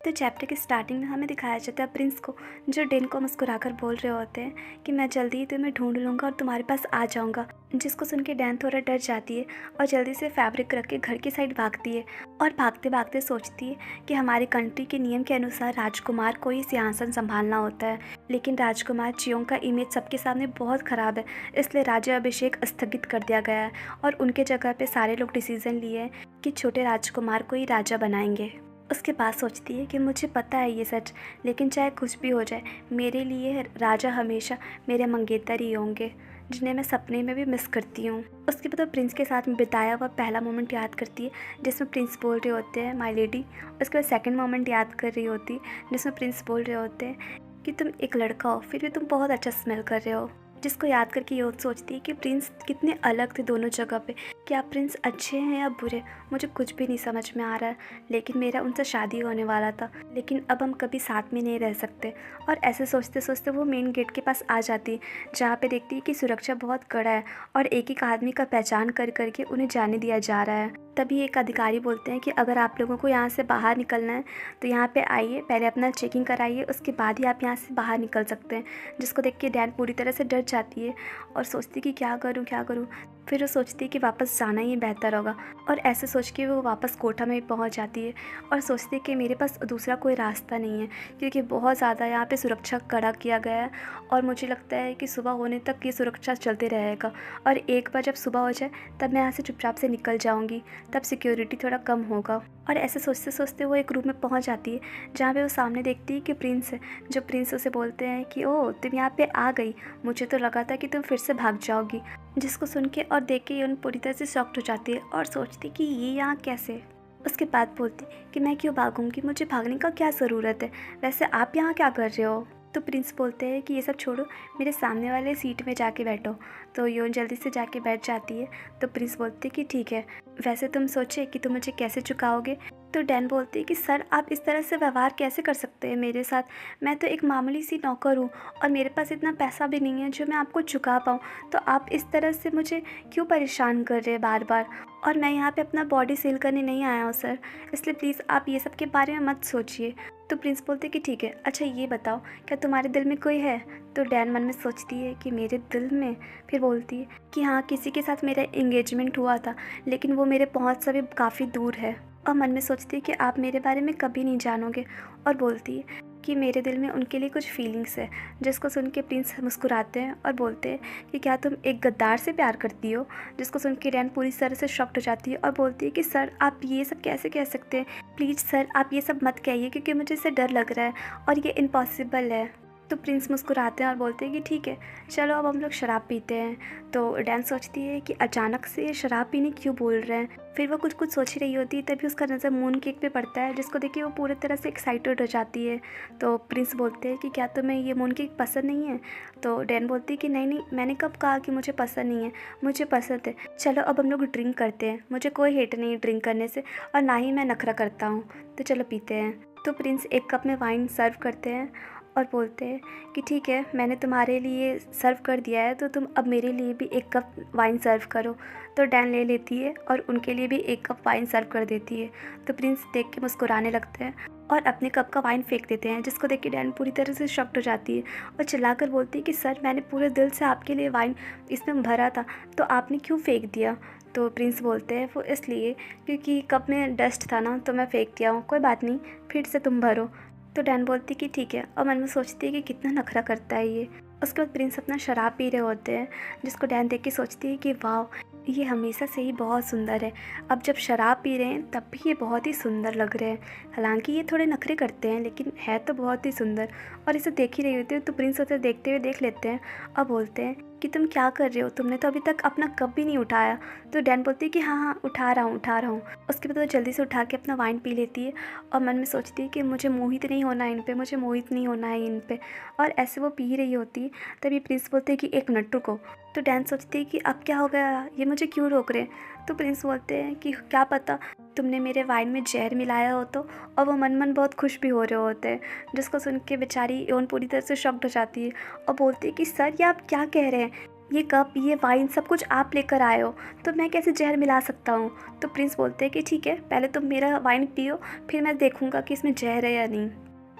तो चैप्टर की स्टार्टिंग में हमें दिखाया जाता है प्रिंस को, जो डेन को मुस्कुराकर बोल रहे होते हैं कि मैं जल्दी ही तुम्हें ढूंढ लूँगा और तुम्हारे पास आ जाऊँगा। जिसको सुन के डैन थोड़ा डर जाती है और जल्दी से फैब्रिक रख के घर की साइड भागती है और भागते भागते सोचती है कि हमारी कंट्री के नियम के अनुसार राजकुमार को ही सिंहासन संभालना होता है, लेकिन राजकुमार चियोंग का इमेज सबके सामने बहुत ख़राब है, इसलिए राज्य अभिषेक स्थगित कर दिया गया है और उनके जगह पे सारे लोग डिसीजन लिए हैं कि छोटे राजकुमार को ही राजा बनाएंगे। उसके बाद सोचती है कि मुझे पता है ये सच, लेकिन चाहे कुछ भी हो जाए मेरे लिए राजा हमेशा मेरे मंगेतर ही होंगे, जिन्हें मैं सपने में भी मिस करती हूँ। उसके बाद वो प्रिंस के साथ में बिताया हुआ पहला मोमेंट याद करती है जिसमें प्रिंस बोल रहे होते हैं माय लेडी। उसके बाद सेकंड मोमेंट याद कर रही होती है जिसमें प्रिंस बोल रहे होते हैं कि तुम एक लड़का हो फिर भी तुम बहुत अच्छा स्मेल कर रहे हो। जिसको याद करके ये सोचती है कि प्रिंस कितने अलग थे दोनों जगह पे। क्या प्रिंस अच्छे हैं या बुरे, मुझे कुछ भी नहीं समझ में आ रहा है, लेकिन मेरा उनसे शादी होने वाला था, लेकिन अब हम कभी साथ में नहीं रह सकते। और ऐसे सोचते सोचते वो मेन गेट के पास आ जाती है, जहाँ पे देखती है कि सुरक्षा बहुत कड़ा है और एक एक आदमी का पहचान कर करके उन्हें जाने दिया जा रहा है। तभी एक अधिकारी बोलते हैं कि अगर आप लोगों को यहाँ से बाहर निकलना है तो यहाँ पे आइए, पहले अपना चेकिंग कराइए, उसके बाद ही आप यहाँ से बाहर निकल सकते हैं। जिसको देख के डैन पूरी तरह से डर जाती है और सोचती कि क्या करूँ क्या करूँ। फिर वो सोचती है कि वापस जाना ही बेहतर होगा और ऐसे सोच के वो वापस कोठा में पहुंच जाती है और सोचती है कि मेरे पास दूसरा कोई रास्ता नहीं है, क्योंकि बहुत ज़्यादा यहाँ पे सुरक्षा कड़ा किया गया है और मुझे लगता है कि सुबह होने तक ये सुरक्षा चलते रहेगा और एक बार जब सुबह हो जाए तब मैं यहाँ से चुपचाप से निकल जाऊँगी, तब सिक्योरिटी थोड़ा कम होगा। और ऐसे सोचते सोचते वो एक रूम में पहुंच जाती है जहाँ पे वो सामने देखती है कि प्रिंस है। जो प्रिंस उसे बोलते हैं कि ओह तुम यहाँ पे आ गई, मुझे तो लगा था कि तुम फिर से भाग जाओगी। जिसको सुन के और देख के यून पूरी तरह से शॉक्ड हो जाती है और सोचती कि ये यहाँ कैसे। उसके बाद बोलती कि मैं क्यों भागूंगी, मुझे भागने का क्या ज़रूरत है, वैसे आप यहाँ क्या कर रहे हो। तो प्रिंस बोलते हैं कि ये सब छोड़ो, मेरे सामने वाले सीट में जाके बैठो। तो योन जल्दी से जाके बैठ जाती है। तो प्रिंस बोलते कि ठीक है, वैसे तुम सोचे कि तुम मुझे कैसे चुकाओगे। तो डैन बोलती है कि सर आप इस तरह से व्यवहार कैसे कर सकते हैं मेरे साथ, मैं तो एक मामूली सी नौकर हूँ और मेरे पास इतना पैसा भी नहीं है जो मैं आपको चुका पाऊँ, तो आप इस तरह से मुझे क्यों परेशान कर रहे हैं बार बार। और मैं यहाँ पे अपना बॉडी सेल करने नहीं आया हूँ सर, इसलिए प्लीज़ आप ये सब के बारे में मत सोचिए। तो प्रिंस बोलते कि ठीक है, अच्छा ये बताओ क्या तुम्हारे दिल में कोई है। तो डैन मन में सोचती है कि मेरे दिल में, फिर बोलती है कि हाँ किसी के साथ मेरा एंगेजमेंट हुआ था, लेकिन वो मेरे पहुँच से भी काफ़ी दूर है। और मन में सोचती है कि आप मेरे बारे में कभी नहीं जानोगे। और बोलती है कि मेरे दिल में उनके लिए कुछ फीलिंग्स है। जिसको सुन के प्रिंस मुस्कुराते हैं और बोलते हैं कि क्या तुम एक गद्दार से प्यार करती हो। जिसको सुन के डैन पूरी तरह से शॉक्ड हो जाती है और बोलती है कि सर आप ये सब कैसे कह सकते हैं, प्लीज़ सर आप ये सब मत कहिए, क्योंकि मुझे इससे डर लग रहा है और ये इम्पॉसिबल है। तो प्रिंस मुस्कुराते हैं और बोलते हैं कि ठीक है चलो अब हम लोग शराब पीते हैं। तो डैन सोचती है कि अचानक से ये शराब पीने क्यों बोल रहे हैं। फिर वो कुछ कुछ सोच ही रही होती है, तभी उसका नज़र मून केक पे पड़ता है, जिसको देखिए वो पूरी तरह से एक्साइटेड हो जाती है। तो प्रिंस बोलते हैं कि क्या तुम्हें ये मून केक पसंद नहीं है। तो डैन बोलती है कि नहीं नहीं, मैंने कब कहा कि मुझे पसंद नहीं है, मुझे पसंद है, चलो अब हम लोग ड्रिंक करते हैं, मुझे कोई हेट नहीं है ड्रिंक करने से और ना ही मैं नखरा करता हूँ, तो चलो पीते हैं। तो प्रिंस एक कप में वाइन सर्व करते हैं और बोलते हैं कि ठीक है मैंने तुम्हारे लिए सर्व कर दिया है, तो तुम अब मेरे लिए भी एक कप वाइन सर्व करो। तो डैन ले लेती है और उनके लिए भी एक कप वाइन सर्व कर देती है। तो प्रिंस देख के मुस्कुराने लगते हैं और अपने कप का वाइन फेंक देते हैं, जिसको देख के डैन पूरी तरह से शॉक्ड हो जाती है और चिल्लाकर बोलती है कि सर मैंने पूरे दिल से आपके लिए वाइन इसमें भरा था, तो आपने क्यों फेंक दिया। तो प्रिंस बोलते हैं वो इसलिए क्योंकि कप में डस्ट था ना, तो मैं फेंक दिया हूँ, कोई बात नहीं फिर से तुम भरो। तो डैन बोलती कि ठीक है और मन में सोचती है कि कितना नखरा करता है ये। उसके बाद प्रिंस अपना शराब पी रहे होते हैं, जिसको डैन देख के सोचती है कि वाह ये हमेशा से ही बहुत सुंदर है, अब जब शराब पी रहे हैं तब भी ये बहुत ही सुंदर लग रहे हैं। हालांकि ये थोड़े नखरे करते हैं लेकिन है तो बहुत ही सुंदर। और इसे देख ही रही होती है तो प्रिंस उसे देखते हुए देख लेते हैं और बोलते हैं कि तुम क्या कर रहे हो, तुमने तो अभी तक अपना कप भी नहीं उठाया। तो डैन बोलती है कि हाँ हाँ उठा रहा हूँ। उसके बाद वो जल्दी से उठा के अपना वाइन पी लेती है और मन में सोचती है कि मुझे मोहित नहीं होना है इन पे, मुझे मोहित नहीं होना है इन पे। और ऐसे वो पी रही होती है, तभी प्रिंस बोलते हैं कि एक मिनट रुको। तो डैन सोचती है कि अब क्या हो गया, ये मुझे क्यों रोक रहे हैं। तो प्रिंस बोलते हैं कि क्या पता तुमने मेरे वाइन में जहर मिलाया हो तो। और वो मन मन बहुत खुश भी हो रहे होते हैं, जिसको सुन के बेचारी योन पूरी तरह से शॉक्ड हो जाती है और बोलती है कि सर ये आप क्या कह रहे हैं, ये कप, ये वाइन सब कुछ आप लेकर आए हो, तो मैं कैसे जहर मिला सकता हूँ। तो प्रिंस बोलते हैं कि ठीक है, पहले तुम मेरा वाइन पियो, फिर मैं देखूँगा कि इसमें जहर है या नहीं।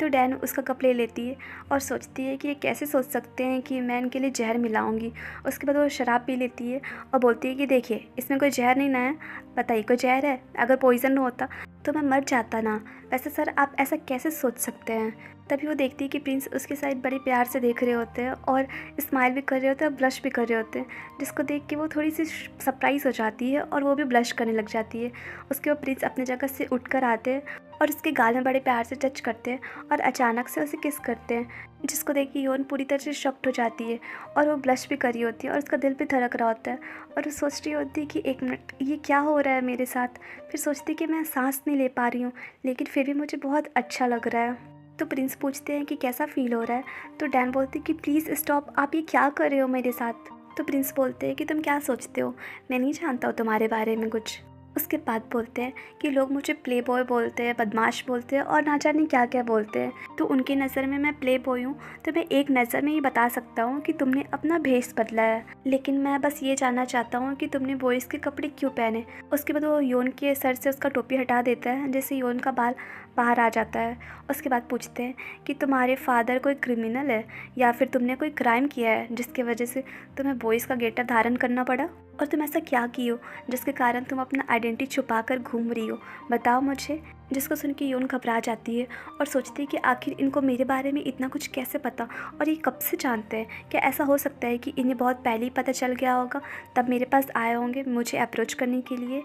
तो डैन उसका कप ले लेती है और सोचती है कि ये कैसे सोच सकते हैं कि मैं इनके लिए जहर मिलाऊंगी। उसके बाद वो शराब पी लेती है और बोलती है कि देखिए, इसमें कोई जहर नहीं ना है, बताइए कोई जहर है? अगर पॉइज़न होता तो मैं मर जाता ना। वैसे सर, आप ऐसा कैसे सोच सकते हैं? तभी वो देखती है कि प्रिंस उसके साइड बड़े प्यार से देख रहे होते हैं और स्माइल भी कर रहे होते हैं और ब्लश भी कर रहे होते हैं, जिसको देख के वो थोड़ी सी सरप्राइज़ हो जाती है और वो भी ब्लश करने लग जाती है। उसके बाद प्रिंस अपनी जगह से उठ कर आते हैं और उसके गाल में बड़े प्यार से टच करते हैं और अचानक से उसे किस करते हैं, जिसको देख के योन पूरी तरह से शॉक्ड हो जाती है और वो ब्लश भी कर रही होती है और उसका दिल भी धड़क रहा होता है और वो सोच रही होती है कि एक मिनट, ये क्या हो रहा है मेरे साथ। फिर सोचती है कि मैं सांस नहीं ले पा रही हूँ, लेकिन फिर भी मुझे बहुत अच्छा लग रहा है। तो प्रिंस पूछते हैं कि कैसा फील हो रहा है। तो डैन बोलती है कि प्लीज़ स्टॉप, आप ये क्या कर रहे हो मेरे साथ। तो प्रिंस बोलते हैं कि तुम क्या सोचते हो, मैं नहीं जानता हूँ तुम्हारे बारे में कुछ। उसके बाद बोलते हैं कि लोग मुझे प्ले बॉय बोलते हैं, बदमाश बोलते हैं और ना जाने क्या क्या बोलते हैं। तो उनकी नज़र में मैं प्ले बॉय हूँ, तो मैं एक नज़र में ये बता सकता हूँ कि तुमने अपना भेष बदला है, लेकिन मैं बस ये जानना चाहता हूँ कि तुमने बॉयज़ के कपड़े क्यों पहने। उसके बाद वो योन के सर से उसका टोपी हटा देता है, जिससे योन का बाल बाहर आ जाता है। उसके बाद पूछते हैं कि तुम्हारे फादर कोई क्रिमिनल है या फिर तुमने कोई क्राइम किया है जिसकी वजह से तुम्हें बॉयज़ का गेटअप धारण करना पड़ा, और तुम ऐसा क्या की हो जिसके कारण तुम अपना आइडेंटिटी छुपा कर घूम रही हो, बताओ मुझे। जिसको सुन के योन घबरा जाती है और सोचती है कि आखिर इनको मेरे बारे में इतना कुछ कैसे पता और ये कब से जानते हैं। क्या ऐसा हो सकता है कि इन्हें बहुत पहले ही पता चल गया होगा, तब मेरे पास आए होंगे मुझे अप्रोच करने के लिए।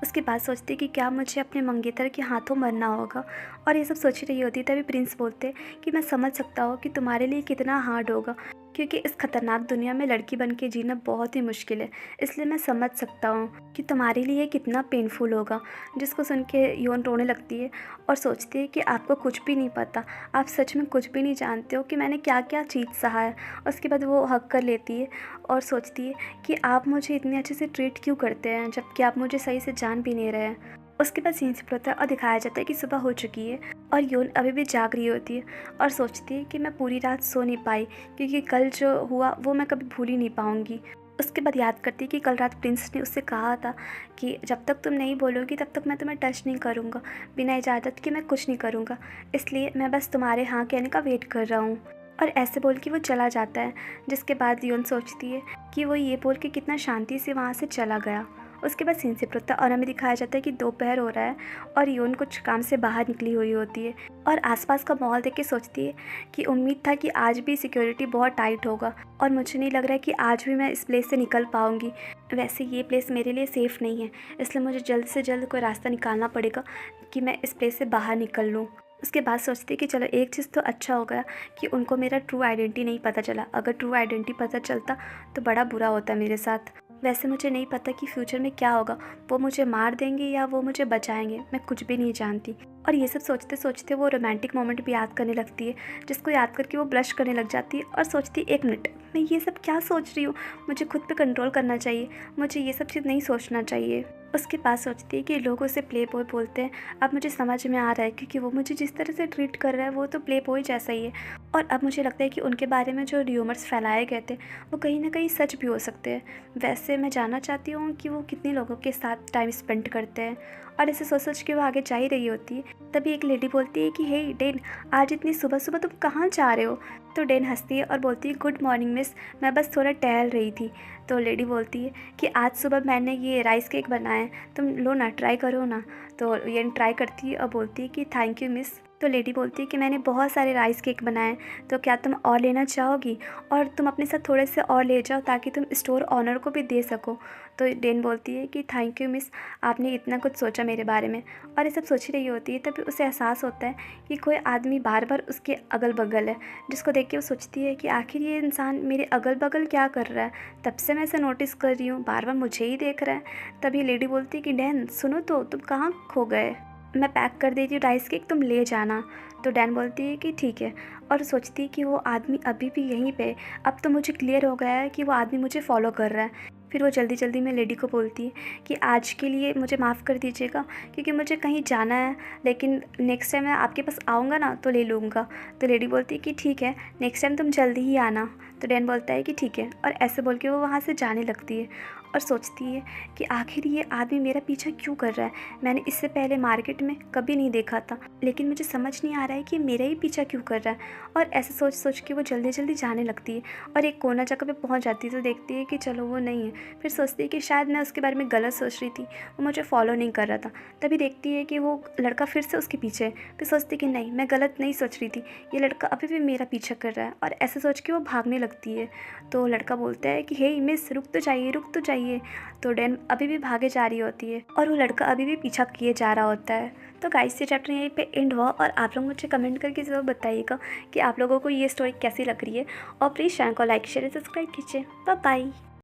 उसके बाद सोचती है कि क्या मुझे अपने मंगेतर के हाथों मरना होगा, और ये सब सोच रही होती तभी प्रिंस बोलते कि मैं समझ सकता हूँ कि तुम्हारे लिए कितना हार्ड होगा, क्योंकि इस खतरनाक दुनिया में लड़की बन के जीना बहुत ही मुश्किल है, इसलिए मैं समझ सकता हूँ कि तुम्हारे लिए कितना पेनफुल होगा। जिसको सुन के योन रोने लगती है और सोचती है कि आपको कुछ भी नहीं पता, आप सच में कुछ भी नहीं जानते हो कि मैंने क्या क्या चीज़ सहा है। उसके बाद वो हक कर लेती है और सोचती है कि आप मुझे इतने अच्छे से ट्रीट क्यों करते हैं जबकि आप मुझे सही से जान भी नहीं रहे हैं। उसके बाद सीन शिफ्ट होता है और दिखाया जाता है कि सुबह हो चुकी है और योन अभी भी जाग रही होती है और सोचती है कि मैं पूरी रात सो नहीं पाई, क्योंकि कल जो हुआ वो मैं कभी भूल ही नहीं पाऊंगी। उसके बाद याद करती है कि कल रात प्रिंस ने उससे कहा था कि जब तक तुम नहीं बोलोगी तब तक मैं तुम्हें टच नहीं करूँगा, बिना इजाज़त के मैं कुछ नहीं करूँगा, इसलिए मैं बस तुम्हारे हाँ कहने का वेट कर रहा हूँ। और ऐसे बोल के वो चला जाता है, जिसके बाद योन सोचती है कि वो ये बोल के कितना शांति से वहाँ से चला गया। उसके बाद सीन शिफ्ट होता है और हमें दिखाया जाता है कि दोपहर हो रहा है और योन कुछ काम से बाहर निकली हुई होती है और आसपास का माहौल देख के सोचती है कि उम्मीद था कि आज भी सिक्योरिटी बहुत टाइट होगा और मुझे नहीं लग रहा है कि आज भी मैं इस प्लेस से निकल पाऊँगी। वैसे ये प्लेस मेरे लिए सेफ़ नहीं है, इसलिए मुझे जल्द से जल्द कोई रास्ता निकालना पड़ेगा कि मैं इस प्लेस से बाहर निकल लूँ। उसके बाद सोचती है कि चलो एक चीज़ तो अच्छा हो गया कि उनको मेरा ट्रू आइडेंटिटी नहीं पता चला, अगर ट्रू आइडेंटिटी पता चलता तो बड़ा बुरा होता मेरे साथ। वैसे मुझे नहीं पता कि फ्यूचर में क्या होगा, वो मुझे मार देंगे या वो मुझे बचाएंगे, मैं कुछ भी नहीं जानती। और ये सब सोचते सोचते वो रोमांटिक मोमेंट भी याद करने लगती है, जिसको याद करके वो ब्लश करने लग जाती है और सोचती है एक मिनट, मैं ये सब क्या सोच रही हूँ, मुझे खुद पे कंट्रोल करना चाहिए, मुझे ये सब चीज़ नहीं सोचना चाहिए। उसके पास सोचती है कि लोग उसे प्ले बॉय बोलते हैं, अब मुझे समझ में आ रहा है क्योंकि वो मुझे जिस तरह से ट्रीट कर रहा है वो तो प्ले बॉय जैसा ही है। और अब मुझे लगता है कि उनके बारे में जो र्यूमर्स फैलाए गए थे वो कहीं ना कहीं सच भी हो सकते हैं। वैसे मैं जानना चाहती हूँ कि वो कितने लोगों के साथ टाइम स्पेंड करते हैं। और ऐसे सोच सोच के वो आगे जा ही रही होती है, तभी एक लेडी बोलती है कि हे डेन, आज इतनी सुबह सुबह तुम कहाँ जा रहे हो। तो डेन हंसती है और बोलती है गुड मॉर्निंग मिस, मैं बस थोड़ा टहल रही थी। तो लेडी बोलती है कि आज सुबह मैंने ये राइस केक बनाया है, तुम लो ना, ट्राई करो ना। तो ये ट्राई करती है और बोलती है कि थैंक यू मिस। तो लेडी बोलती है कि मैंने बहुत सारे राइस केक बनाए, तो क्या तुम और लेना चाहोगी, और तुम अपने साथ थोड़े से और ले जाओ ताकि तुम स्टोर ऑनर को भी दे सको। तो डेन बोलती है कि थैंक यू मिस, आपने इतना कुछ सोचा मेरे बारे में। और ये सब सोच रही होती है तभी उसे एहसास होता है कि कोई आदमी बार बार उसके अगल बगल है, जिसको देख के वो सोचती है कि आखिर ये इंसान मेरे अगल बगल क्या कर रहा है, तब से मैं इसे नोटिस कर रही हूँ, बार बार मुझे ही देख रहा है। तभी लेडी बोलती है कि डैन सुनो तो, तुम कहाँ खो गए, मैं पैक कर देती हूँ राइस केक, तुम ले जाना। तो डैन बोलती है कि ठीक है, और सोचती है कि वो आदमी अभी भी यहीं पे, अब तो मुझे क्लियर हो गया है कि वो आदमी मुझे फॉलो कर रहा है। फिर वो जल्दी जल्दी में लेडी को बोलती है कि आज के लिए मुझे माफ़ कर दीजिएगा क्योंकि मुझे कहीं जाना है, लेकिन नेक्स्ट टाइम मैं आपके पास आऊँगा ना तो ले लूँगा। तो लेडी बोलती है कि ठीक है, नेक्स्ट टाइम तुम जल्दी ही आना। तो डैन बोलता है कि ठीक है, और ऐसे बोल के वो वहाँ से जाने लगती है और सोचती है कि आखिर ये आदमी मेरा पीछा क्यों कर रहा है। मैंने इससे पहले मार्केट में कभी नहीं देखा था, लेकिन मुझे समझ नहीं आ रहा है कि मेरा ही पीछा क्यों कर रहा है। और ऐसे सोच सोच के वो जल्दी जल्दी जाने लगती है और एक कोना जगह पे पहुंच जाती है तो देखती है कि चलो वो नहीं है। फिर सोचती है कि शायद मैं उसके बारे में गलत सोच रही थी, वो मुझे फॉलो नहीं कर रहा था। तभी देखती है कि वो लड़का फिर से उसके पीछे है। फिर सोचती है कि नहीं, मैं गलत नहीं सोच रही थी, ये लड़का अभी भी मेरा पीछा कर रहा है। और ऐसे सोच के वो भागने लगती है। तो लड़का बोलता है कि हे मिस, रुक तो जाइए, रुक तो जाइए। तो डैन अभी भी भागे जा रही होती है और वो लड़का अभी भी पीछा किए जा रहा होता है। तो गाइस, ये चैप्टर यहीं पे एंड हुआ और आप लोग मुझे कमेंट करके ज़रूर बताइएगा कि आप लोगों को ये स्टोरी कैसी लग रही है। और प्लीज़ चैनल को लाइक शेयर सब्सक्राइब कीजिए। Bye bye.